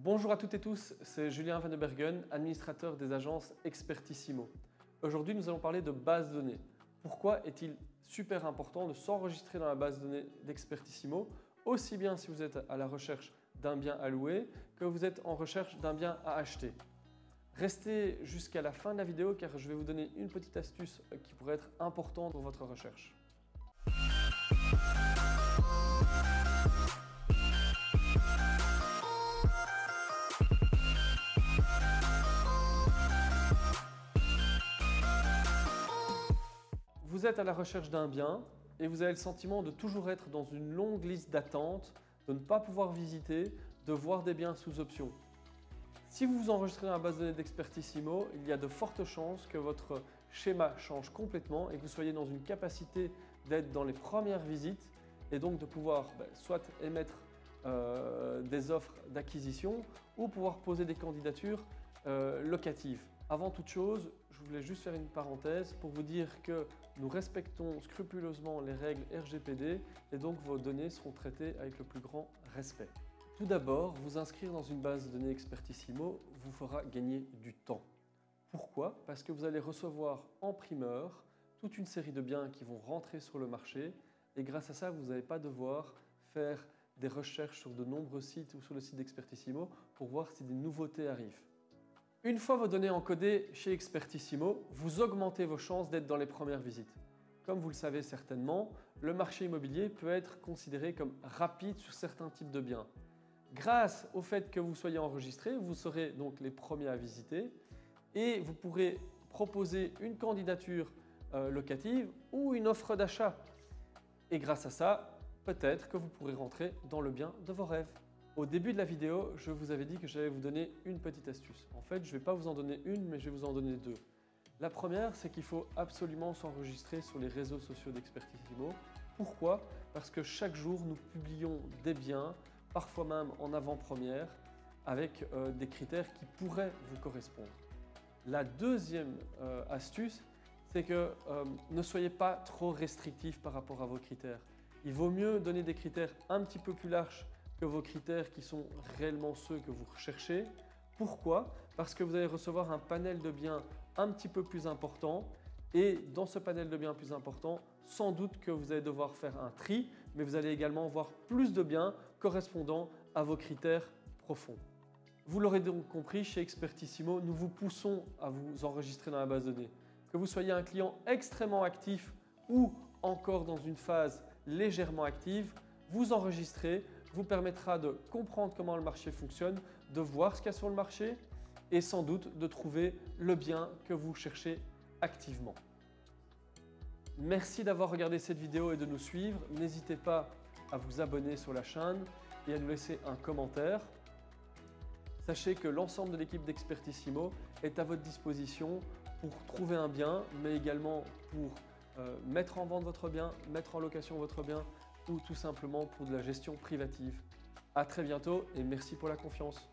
Bonjour à toutes et tous, c'est Julien Van de Bergen, administrateur des agences Expertissimo. Aujourd'hui, nous allons parler de base de données. Pourquoi est-il super important de s'enregistrer dans la base de données d'Expertissimo, aussi bien si vous êtes à la recherche d'un bien à louer que vous êtes en recherche d'un bien à acheter. Restez jusqu'à la fin de la vidéo car je vais vous donner une petite astuce qui pourrait être importante pour votre recherche. Vous êtes à la recherche d'un bien et vous avez le sentiment de toujours être dans une longue liste d'attente, de ne pas pouvoir visiter, de voir des biens sous option. Si vous vous enregistrez dans la base de données d'Expertissimo, il y a de fortes chances que votre schéma change complètement et que vous soyez dans une capacité d'être dans les premières visites et donc de pouvoir soit émettre des offres d'acquisition ou pouvoir poser des candidatures locatives. Avant toute chose, je voulais juste faire une parenthèse pour vous dire que nous respectons scrupuleusement les règles RGPD et donc vos données seront traitées avec le plus grand respect. Tout d'abord, vous inscrire dans une base de données Expertissimo vous fera gagner du temps. Pourquoi? Parce que vous allez recevoir en primeur toute une série de biens qui vont rentrer sur le marché et grâce à ça, vous n'allez pas devoir faire des recherches sur de nombreux sites ou sur le site d'Expertissimo pour voir si des nouveautés arrivent. Une fois vos données encodées chez Expertissimo, vous augmentez vos chances d'être dans les premières visites. Comme vous le savez certainement, le marché immobilier peut être considéré comme rapide sur certains types de biens. Grâce au fait que vous soyez enregistré, vous serez donc les premiers à visiter et vous pourrez proposer une candidature locative ou une offre d'achat. Et grâce à ça, peut-être que vous pourrez rentrer dans le bien de vos rêves. Au début de la vidéo, je vous avais dit que j'allais vous donner une petite astuce. En fait, je ne vais pas vous en donner une, mais je vais vous en donner deux. La première, c'est qu'il faut absolument s'enregistrer sur les réseaux sociaux d'Expertissimo. Pourquoi? Parce que chaque jour, nous publions des biens, parfois même en avant-première, avec des critères qui pourraient vous correspondre. La deuxième astuce, c'est que ne soyez pas trop restrictif par rapport à vos critères. Il vaut mieux donner des critères un petit peu plus larges que vos critères qui sont réellement ceux que vous recherchez. Pourquoi? Parce que vous allez recevoir un panel de biens un petit peu plus important et dans ce panel de biens plus important, sans doute que vous allez devoir faire un tri, mais vous allez également voir plus de biens correspondant à vos critères profonds. Vous l'aurez donc compris, chez Expertissimo, nous vous poussons à vous enregistrer dans la base de données. Que vous soyez un client extrêmement actif ou encore dans une phase légèrement active, vous enregistrer vous permettra de comprendre comment le marché fonctionne, de voir ce qu'il y a sur le marché et sans doute de trouver le bien que vous cherchez activement. Merci d'avoir regardé cette vidéo et de nous suivre. N'hésitez pas à vous abonner sur la chaîne et à nous laisser un commentaire. Sachez que l'ensemble de l'équipe d'Expertissimo est à votre disposition pour trouver un bien, mais également pour mettre en vente votre bien, mettre en location votre bien ou tout simplement pour de la gestion privative. À très bientôt et merci pour la confiance.